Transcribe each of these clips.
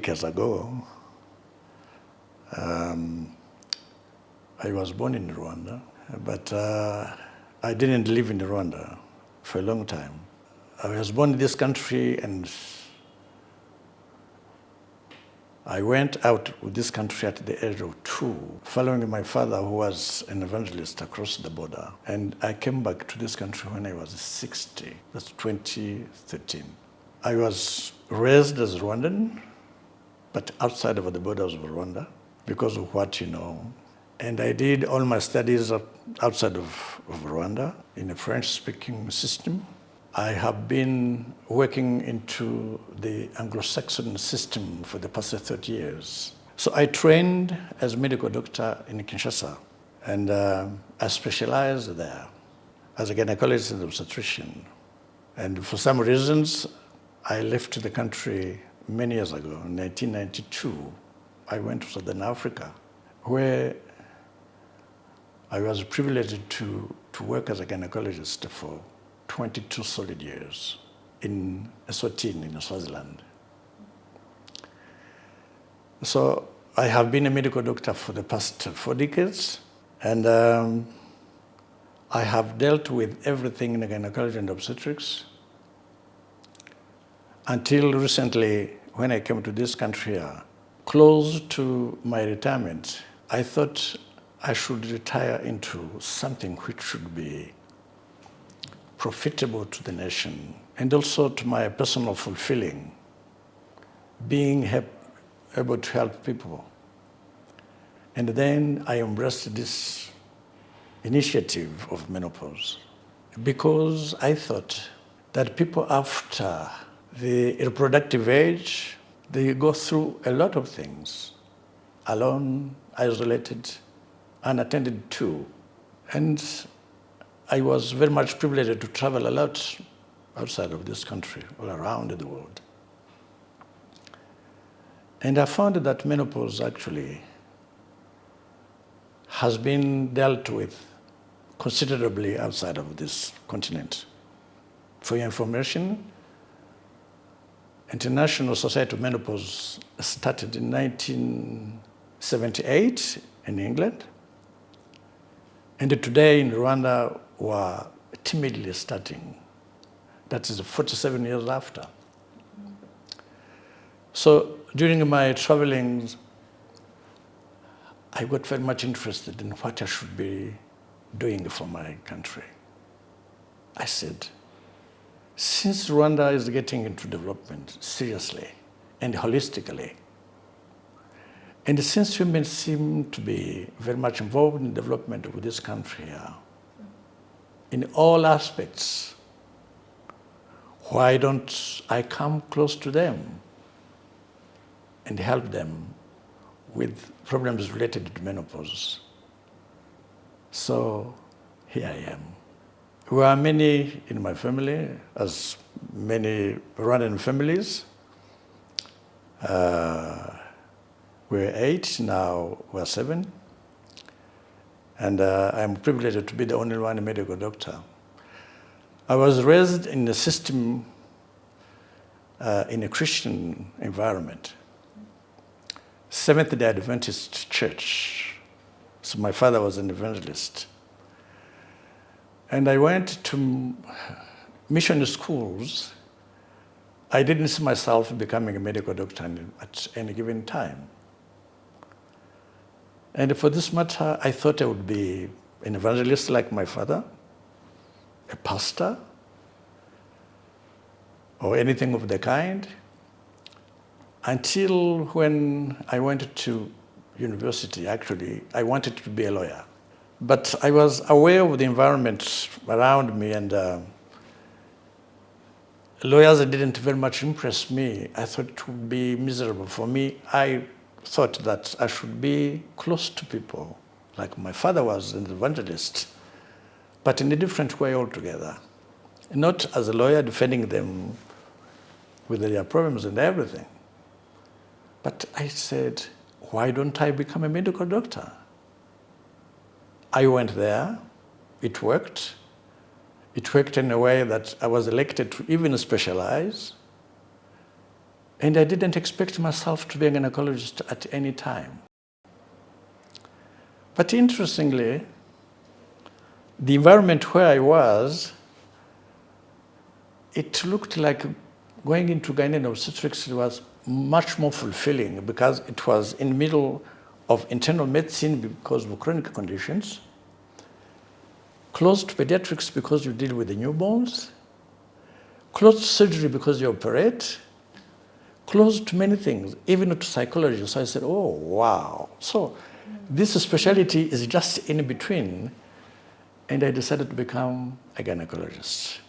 decades ago, I was born in Rwanda, but I didn't live in Rwanda for a long time. I was born in this country and I went out of this country at the age of 2, following my father who was an evangelist across the border. And I came back to this country when I was 60, that's 2013. I was raised as Rwandan, but outside of the borders of Rwanda because of what you know. And I did all my studies outside of Rwanda in a French-speaking system. I have been working into the Anglo-Saxon system for the past 30 years. So I trained as a medical doctor in Kinshasa, and I specialized there as a gynecologist and obstetrician. And for some reasons, I left the country many years ago. In 1992, I went to Southern Africa, where I was privileged to work as a gynecologist for 22 solid years in Eswatini, in Swaziland. So I have been a medical doctor for the past 4 decades, and I have dealt with everything in gynecology and obstetrics until recently when I came to this country. Close to my retirement, I thought I should retire into something which should be profitable to the nation and also to my personal fulfilling, being able to help people. And then I embraced this initiative of menopause because I thought that people after the reproductive age, they go through a lot of things, alone, isolated, unattended to. And I was very much privileged to travel a lot outside of this country, all around the world. And I found that menopause actually has been dealt with considerably outside of this continent. For your information, International Society of Menopause started in 1978 in England, and today in Rwanda we're timidly starting. That is 47 years after. So during my travelings, I got very much interested in what I should be doing for my country. I said, since Rwanda is getting into development seriously and holistically, and since women seem to be very much involved in the development of this country here, in all aspects, why don't I come close to them and help them with problems related to menopause? So here I am. We are many in my family, as many Rwandan families. We're 8, now we're 7. And I'm privileged to be the only one medical doctor. I was raised in a system, in a Christian environment, Seventh-day Adventist church. So my father was an evangelist. And I went to mission schools. I didn't see myself becoming a medical doctor at any given time. And for this matter, I thought I would be an evangelist like my father, a pastor, or anything of the kind, until when I went to university. Actually, I wanted to be a lawyer. But I was aware of the environment around me, and lawyers didn't very much impress me. I thought it would be miserable for me. I thought that I should be close to people, like my father was an evangelist, but in a different way altogether. Not as a lawyer defending them with their problems and everything. But I said, why don't I become a medical doctor? I went there, it worked. It worked in a way that I was elected to even specialize. And I didn't expect myself to be a gynecologist at any time. But interestingly, the environment where I was, it looked like going into gynae and obstetrics was much more fulfilling because it was in the middle of internal medicine because of chronic conditions, close to pediatrics because you deal with the newborns, close to surgery because you operate, close to many things, even to psychology. So I said, oh, wow. So this specialty is just in between. And I decided to become a gynecologist.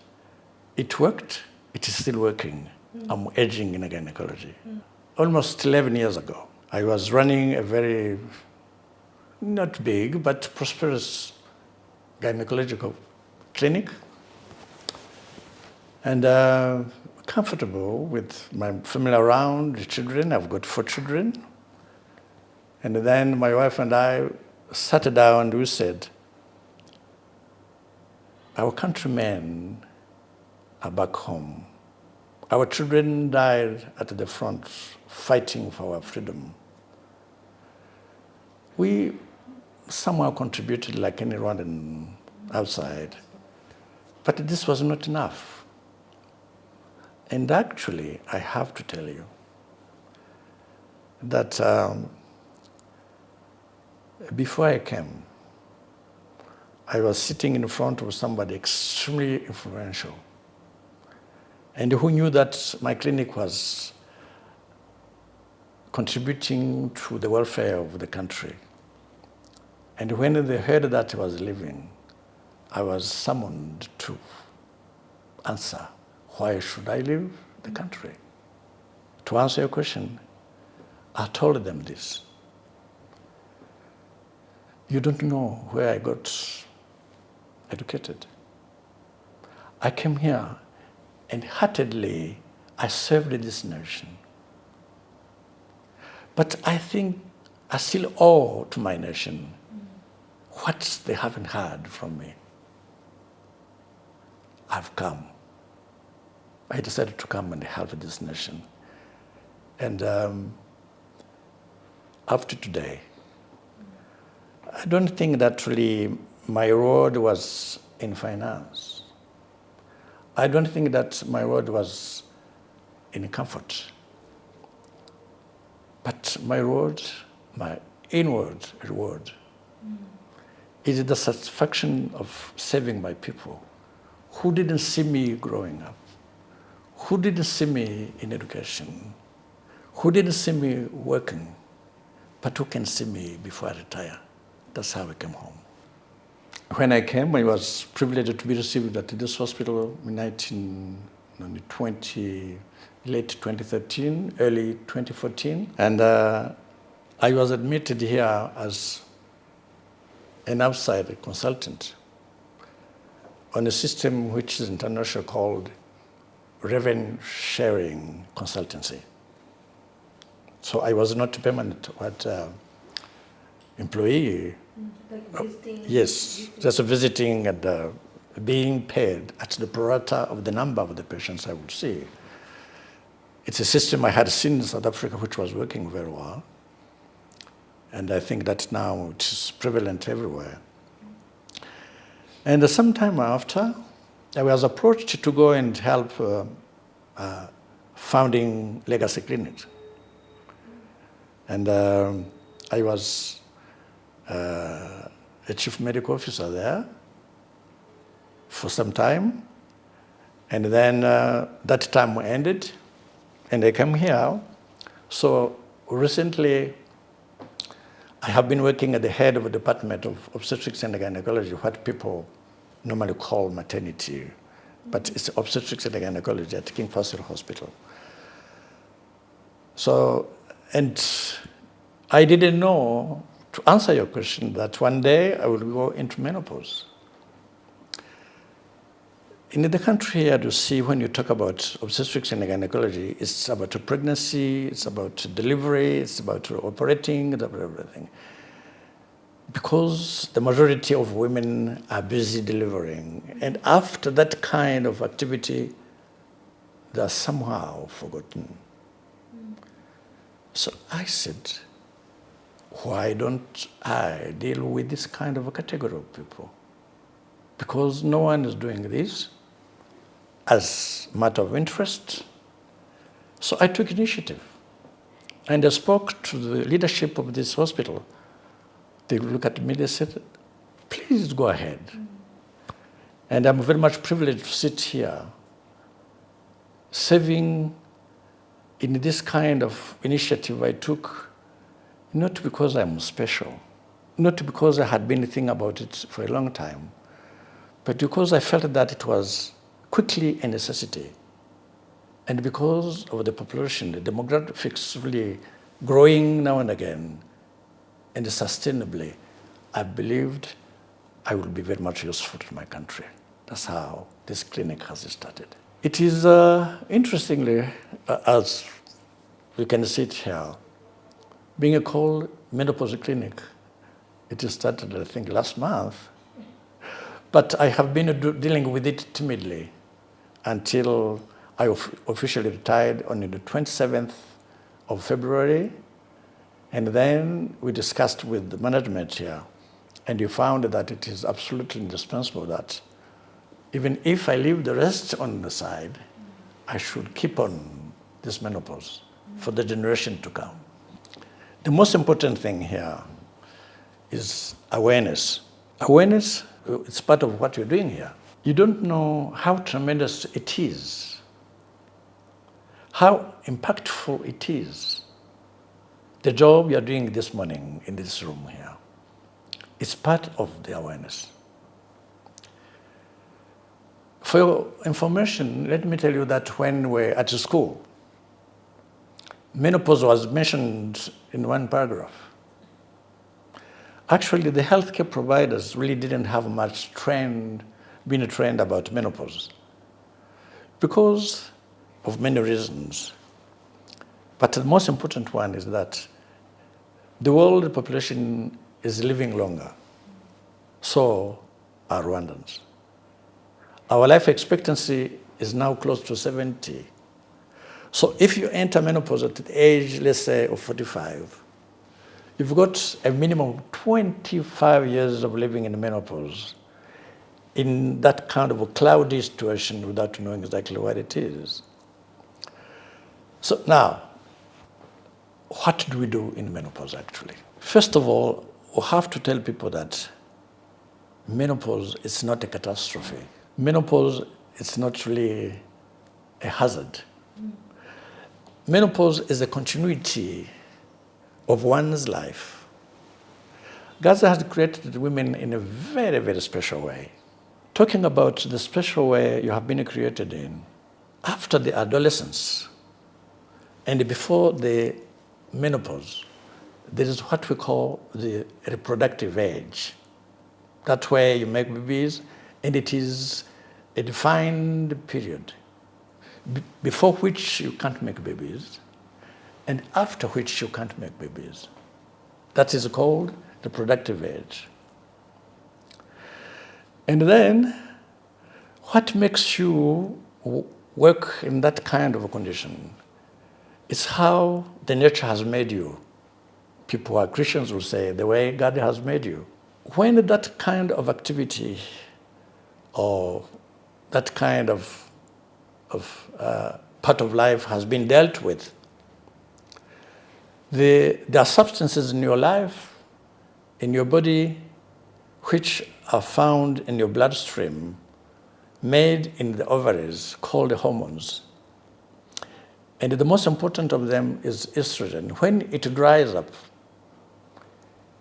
It worked. It is still working. I'm aging in gynecology. Almost 11 years ago, I was running a very, not big, but prosperous gynecological clinic. And comfortable with my family around, the children. I've got 4 children. And then my wife and I sat down and we said, our countrymen are back home. Our children died at the front fighting for our freedom. We somehow contributed like any Rwandan outside, but this was not enough. And actually, I have to tell you that before I came, I was sitting in front of somebody extremely influential and who knew that my clinic was contributing to the welfare of the country. And when they heard that I was leaving, I was summoned to answer, why should I leave the country? To answer your question, I told them this. You don't know where I got educated. I came here and heartedly I served this nation. But I think I still owe to my nation what they haven't heard from me. I've come. I decided to come and help this nation. And after today, I don't think that really my road was in finance. I don't think that my road was in comfort. But my road, my inward reward, is the satisfaction of serving my people who didn't see me growing up, who didn't see me in education, who didn't see me working, but who can see me before I retire. That's how I came home. When I came, I was privileged to be received at this hospital in late 2013, early 2014. And I was admitted here as an outside consultant on a system which is international called revenue sharing consultancy. So I was not a permanent employee. Like visiting? Yes, just visiting and being paid at the pro rata of the number of the patients I would see. It's a system I had seen in South Africa which was working very well. And I think that now it is prevalent everywhere. And some time after, I was approached to go and help founding Legacy Clinic. And I was a chief medical officer there for some time. And then that time ended, and I came here. So recently, I have been working at the head of a department of obstetrics and gynecology, what people normally call maternity, but it's obstetrics and gynecology at King Faisal Hospital. So, and I didn't know, to answer your question, that one day I will go into menopause. In the country here, to see when you talk about obstetrics and gynecology, it's about a pregnancy, it's about delivery, it's about operating, it's about everything. Because the majority of women are busy delivering, and after that kind of activity, they are somehow forgotten. So I said, why don't I deal with this kind of a category of people? Because no one is doing this as a matter of interest. So I took initiative. And I spoke to the leadership of this hospital. They looked at me, they said, please go ahead. And I'm very much privileged to sit here serving in this kind of initiative I took, not because I'm special, not because I had been thinking about it for a long time, but because I felt that it was quickly a necessity. And because of the population, the demographics really growing now and again, and sustainably, I believed I would be very much useful to my country. That's how this clinic has started. It is, interestingly, as you can see it here, being called Menopause Clinic. It started, I think, last month. But I have been dealing with it timidly until I officially retired on the 27th of February. And then we discussed with the management here, and we found that it is absolutely indispensable that even if I leave the rest on the side, I should keep on this menopause for the generation to come. The most important thing here is awareness. Awareness is part of what you're doing here. You don't know how tremendous it is, how impactful it is. The job you're doing this morning in this room here is part of the awareness. For your information, let me tell you that when we were at school, menopause was mentioned in one paragraph. Actually, the healthcare providers really didn't have much been trained about menopause because of many reasons. But the most important one is that the world population is living longer. So are Rwandans. Our life expectancy is now close to 70. So if you enter menopause at the age, let's say, of 45, you've got a minimum of 25 years of living in menopause in that kind of a cloudy situation without knowing exactly what it is. So now, what do we do in menopause actually? First of all, we have to tell people that menopause is not a catastrophe. Menopause is not really a hazard. Menopause is a continuity of one's life. God has created women in a very, very special way. Talking about the special way you have been created in, after the adolescence and before the menopause, there is what we call the reproductive age. That's where you make babies, and it is a defined period before which you can't make babies, and after which you can't make babies. That is called the reproductive age. And then, what makes you work in that kind of a condition is how the nature has made you. People who are Christians will say, the way God has made you. When that kind of activity or that kind of part of life has been dealt with, there are substances in your life, in your body, which are found in your bloodstream, made in the ovaries, called the hormones. And the most important of them is estrogen. When it dries up,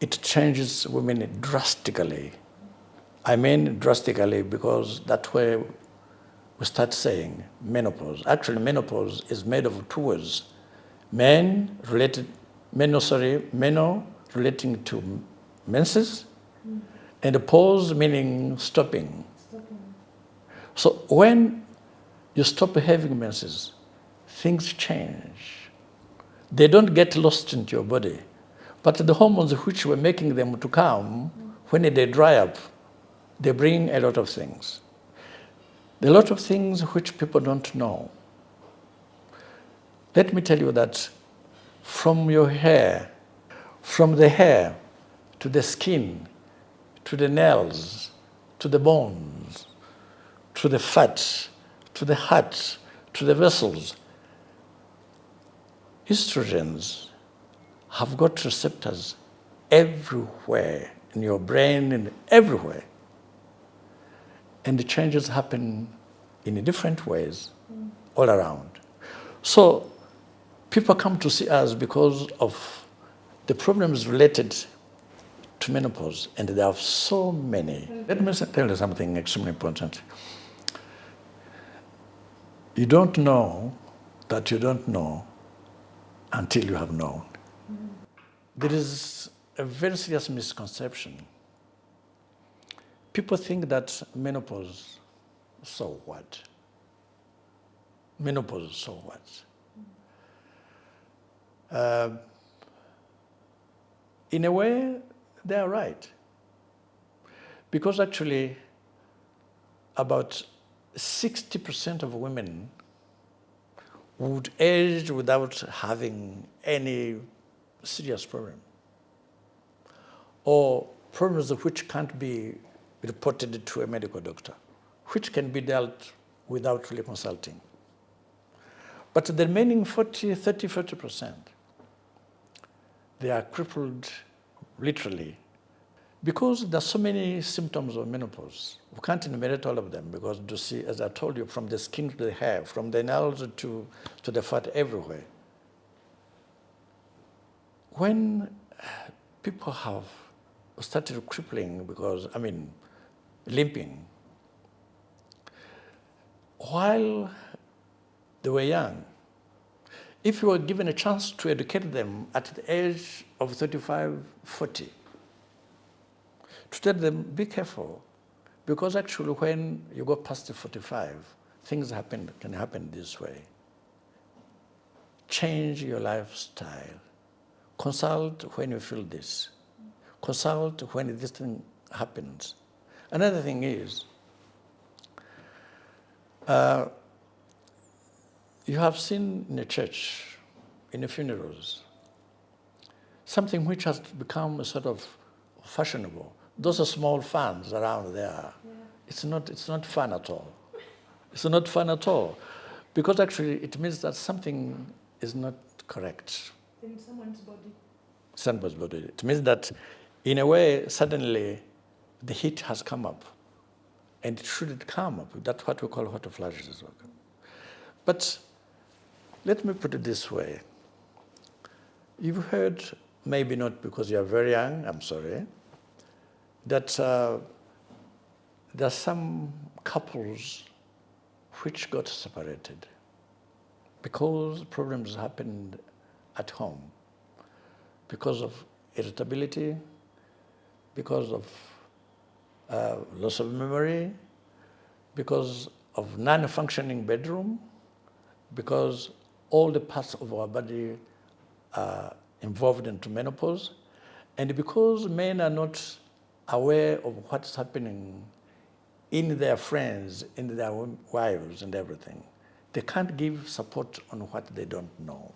it changes women drastically. I mean drastically because that's where we start saying menopause. Actually, menopause is made of two words. Meno relating to menses, and pause meaning stopping. So when you stop having menses, things change. They don't get lost into your body. But the hormones which were making them to come, when they dry up, they bring a lot of things. A lot of things which people don't know. Let me tell you that from your hair, from the hair to the skin, to the nails, to the bones, to the fat, to the heart, to the vessels. Estrogens have got receptors everywhere in your brain and everywhere. And the changes happen in different ways all around. So people come to see us because of the problems related to menopause, and there are so many. Let me tell you something extremely important. You don't know that you don't know until you have known. There is a very serious misconception. People think that menopause, so what? Menopause, so what? In a way, they are right. Because actually, about 60% of women would age without having any serious problem, or problems which can't be reported to a medical doctor, which can be dealt without really consulting. But the remaining 40%, they are crippled literally because there are so many symptoms of menopause. We can't enumerate all of them because you see, as I told you, from the skin to the hair, from the nails to the fat everywhere. When people have started crippling limping, while they were young, if you were given a chance to educate them at the age of 35, 40, to tell them, be careful, because actually when you go past 45, things can happen this way. Change your lifestyle. Consult when you feel this. Consult when this thing happens. Another thing is, you have seen in a church, in the funerals, something which has become a sort of fashionable. Those are small fans around there. Yeah. It's not fun at all. It's not fun at all. Because actually it means that something is not correct. In someone's body. Someone's body. It means that in a way, suddenly the heat has come up. And it shouldn't come up. That's what we call hot flashes. But let me put it this way. You've heard, maybe not because you're very young, I'm sorry, that there are some couples which got separated because problems happened at home, because of irritability, because of loss of memory, because of non-functioning bedroom, because all the parts of our body are involved into menopause, and because men are not aware of what's happening in their friends, in their wives and everything. They can't give support on what they don't know.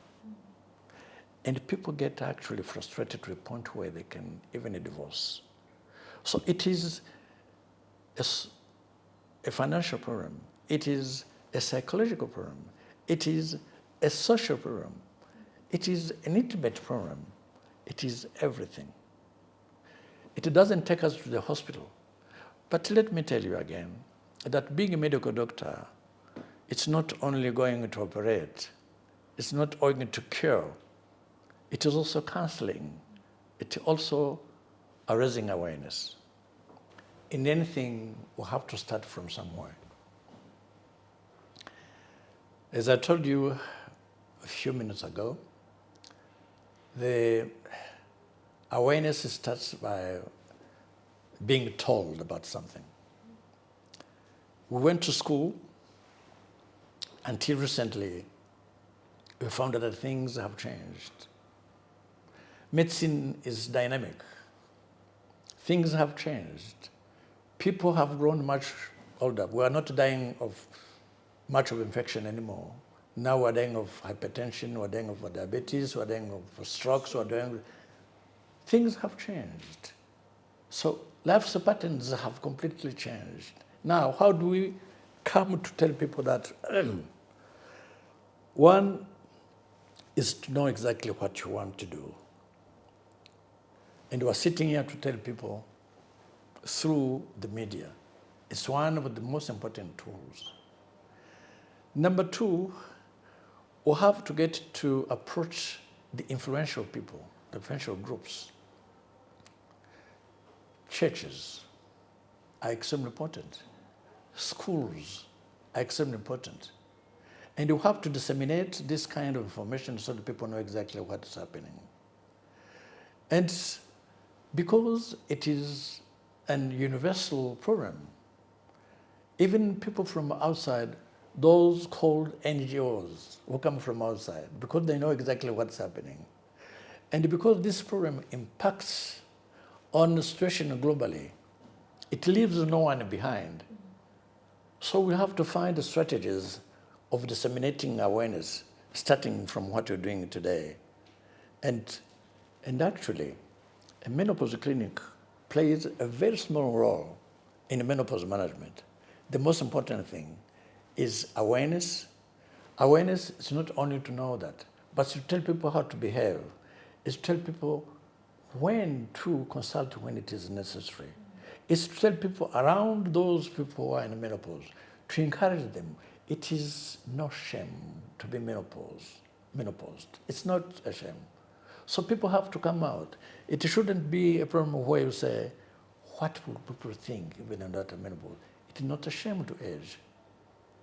And people get actually frustrated to a point where they can even divorce. So it is a financial problem. It is a psychological problem. It is a social problem. It is an intimate problem. It is everything. It doesn't take us to the hospital. But let me tell you again, that being a medical doctor, it's not only going to operate, it's not going to cure, it is also counseling. It's also raising awareness. In anything, we have to start from somewhere. As I told you a few minutes ago, the awareness starts by being told about something. We went to school until recently. We found that things have changed. Medicine is dynamic. Things have changed. People have grown much older. We are not dying of much of infection anymore. Now we're dying of hypertension, we're dying of diabetes, we're dying of strokes, things have changed. So lifestyle patterns have completely changed. Now, how do we come to tell people that? One is to know exactly what you want to do. And we're sitting here to tell people through the media. It's one of the most important tools. Number two, we have to get to approach the influential people, the influential groups. Churches are extremely important. Schools are extremely important. And you have to disseminate this kind of information so that people know exactly what is happening. And because it is an universal problem, even people from outside, those called NGOs who come from outside, because they know exactly what's happening. And because this problem impacts on the situation globally, it leaves no one behind. So we have to find the strategies of disseminating awareness, starting from what we're doing today. And actually, a menopause clinic plays a very small role in menopause management. The most important thing is awareness. Awareness is not only to know that, but to tell people how to behave. It's to tell people when to consult when it is necessary. It's to tell people around those people who are in menopause, to encourage them. It is no shame to be menopaused. It's not a shame. So people have to come out. It shouldn't be a problem where you say, what will people think even under menopause? It is not a shame to age.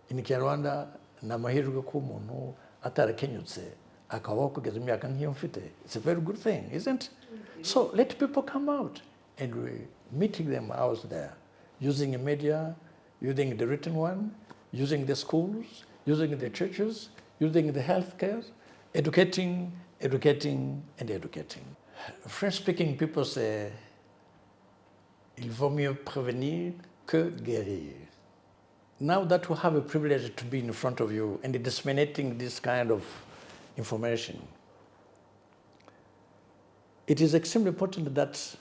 In Kinyarwanda, namahirwe k'umuntu atarakenyutse akabaho kugeza imyaka nk'iyo mfite. It's a very good thing, isn't it? So let people come out, and we're meeting them out there, using the media, using the written one, using the schools, using the churches, using the healthcare, educating, and educating. French-speaking people say, il vaut mieux prévenir que guérir. Now that we have a privilege to be in front of you and disseminating this kind of information, it is extremely important that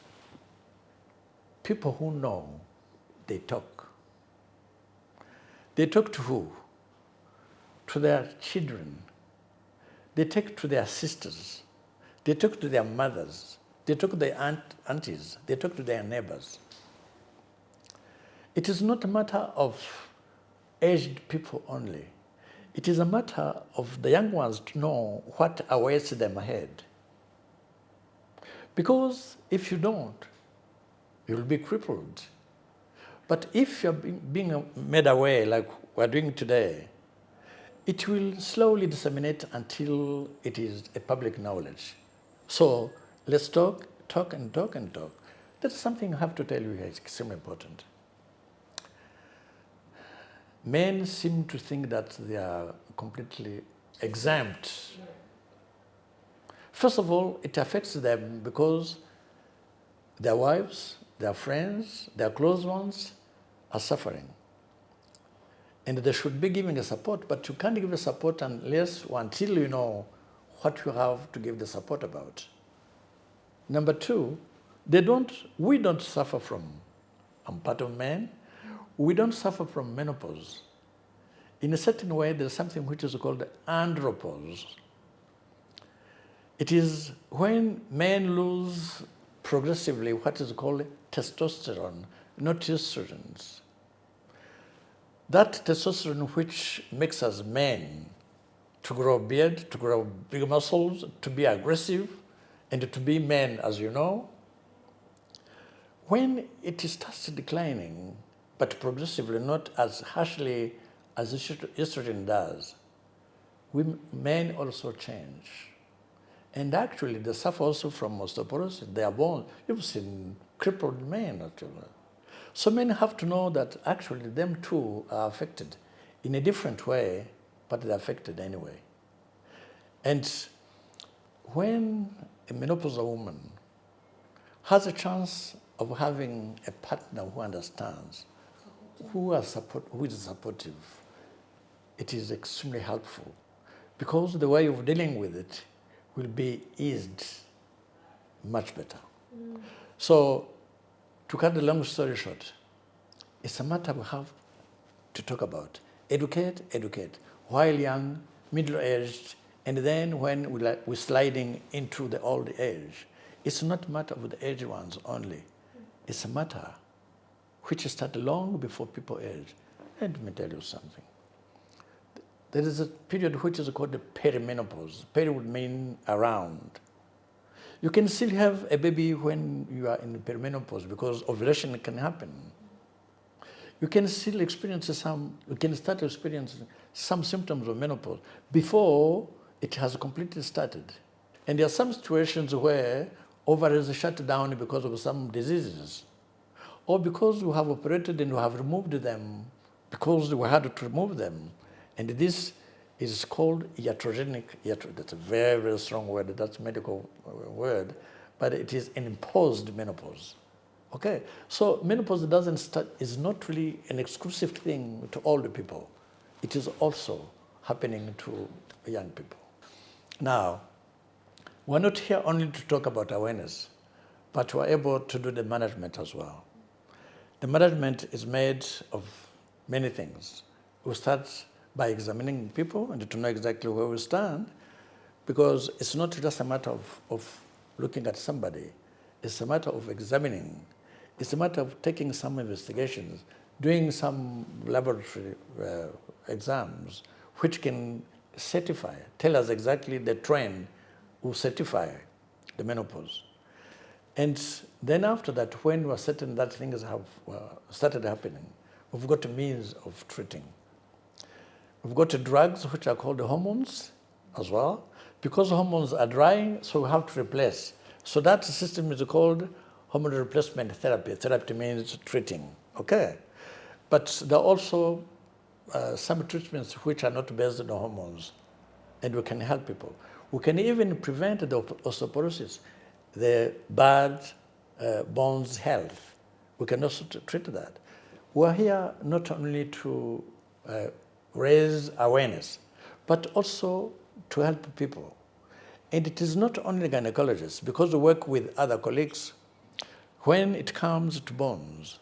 people who know, they talk. They talk to who? To their children. They talk to their sisters. They talk to their mothers. They talk to their aunties. They talk to their neighbors. It is not a matter of aged people only. It is a matter of the young ones to know what awaits them ahead. Because if you don't, you'll be crippled. But if you're being made aware like we're doing today, it will slowly disseminate until it is a public knowledge. So let's talk. That's something I have to tell you here, it's extremely important. Men seem to think that they are completely exempt. First of all, it affects them because their wives, their friends, their close ones are suffering. And they should be giving a support, but you can't give the support unless or until you know what you have to give the support about. Number two, we don't suffer from, I'm part of men, we don't suffer from menopause. In a certain way, there's something which is called andropause. It is when men lose progressively what is called testosterone, not estrogens. That testosterone which makes us men to grow a beard, to grow big muscles, to be aggressive, and to be men, as you know, when it starts declining, but progressively, not as harshly as estrogen does, men also change. And actually, they suffer also from osteoporosis. They are born, you've seen crippled men, actually. So men have to know that actually them too are affected in a different way, but they're affected anyway. And when a menopausal woman has a chance of having a partner who understands, who is supportive, it is extremely helpful. because the way of dealing with it will be eased much better. So, to cut the long story short, it's a matter we have to talk about. Educate, educate, while young, middle-aged, and then when we're sliding into the old age. It's not a matter of the aged ones only. It's a matter which started long before people age. Let me tell you something. There is a period which is called the perimenopause. Peri would mean around. You can still have a baby when you are in perimenopause because ovulation can happen. You can still you can start experiencing some symptoms of menopause before it has completely started. And there are some situations where ovaries shut down because of some diseases, or because we have operated and we have removed them because we had to remove them. And this is called iatrogenic. That's a very, very strong word. That's a medical word, but it is an imposed menopause. Okay, so menopause is not really an exclusive thing to older people. It is also happening to young people. Now, we're not here only to talk about awareness, but we're able to do the management as well. The management is made of many things. We start by examining people and to know exactly where we stand, because it's not just a matter of looking at somebody. It's a matter of examining. It's a matter of taking some investigations, doing some laboratory exams, which can tell us exactly the trend will certify the menopause. And then after that, when we're certain that things have started happening, we've got a means of treating. We've got drugs which are called hormones as well. Because hormones are drying, so we have to replace. So that system is called hormone replacement therapy. Therapy means treating, okay? But there are also some treatments which are not based on hormones, and we can help people. We can even prevent the osteoporosis, the bad bones health. We can also treat that. We're here not only to raise awareness, but also to help people. And it is not only gynecologists, because we work with other colleagues. When it comes to bones,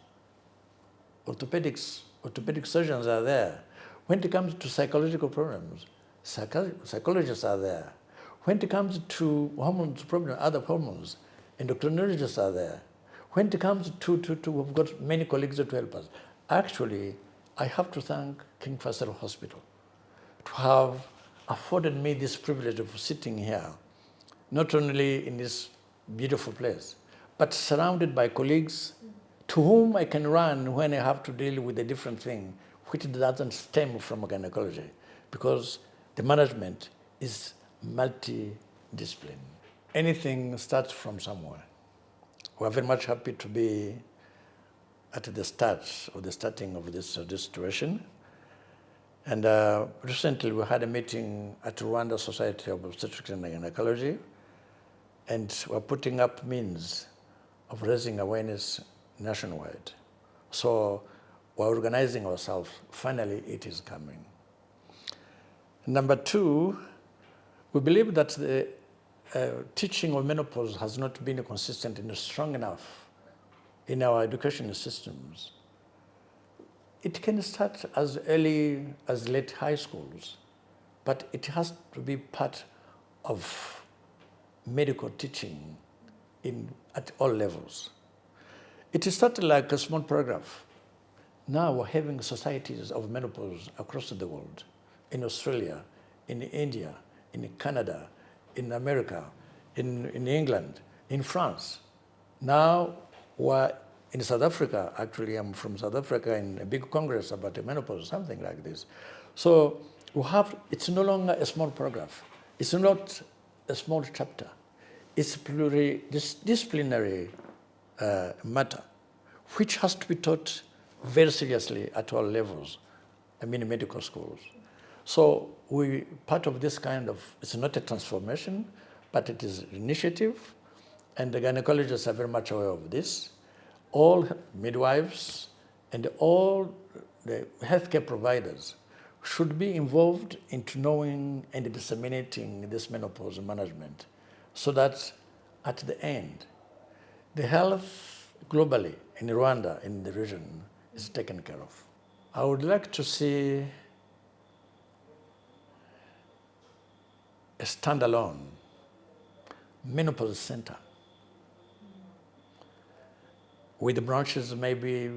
orthopedic surgeons are there. When it comes to psychological problems, psychologists are there. When it comes to hormones problems, other hormones, endocrinologists are there. When it comes we've got many colleagues to help us. Actually, I have to thank King Faisal Hospital to have afforded me this privilege of sitting here, not only in this beautiful place, but surrounded by colleagues to whom I can run when I have to deal with a different thing, which doesn't stem from gynecology, because the management is multidisciplinary. Anything starts from somewhere. We're very much happy to be at the starting of this situation. And recently we had a meeting at Rwanda Society of Obstetrics and Gynecology, and we're putting up means of raising awareness nationwide. So we're organizing ourselves. Finally, it is coming. Number two, we believe that the teaching of menopause has not been consistent and strong enough in our education systems. It can start as early as late high schools, but it has to be part of medical teaching at all levels. It started like a small paragraph. Now we're having societies of menopause across the world, in Australia, in India, in Canada, in America, in England, in France. Now we're in South Africa. Actually, I'm from South Africa, in a big congress about the menopause, something like this. So it's no longer a small paragraph. It's not a small chapter. It's pluridisciplinary matter, which has to be taught very seriously at all levels, medical schools. So part of this it's not a transformation, but it is an initiative, and the gynecologists are very much aware of this. All midwives and all the healthcare providers should be involved into knowing and disseminating this menopause management so that at the end, the health globally in Rwanda, in the region, is taken care of. I would like to see a standalone menopause center with branches maybe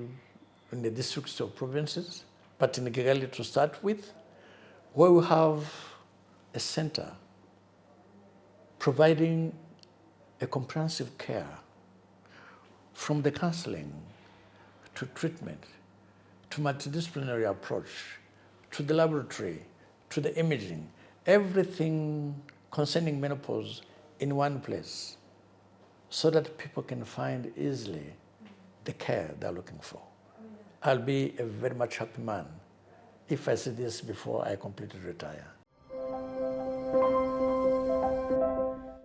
in the districts or provinces, but in Kigali to start with, where we have a center providing a comprehensive care from the counseling to treatment, to multidisciplinary approach, to the laboratory, to the imaging, everything concerning menopause in one place so that people can find easily the care they're looking for. I'll be a very much happy man if I see this before I completely retire.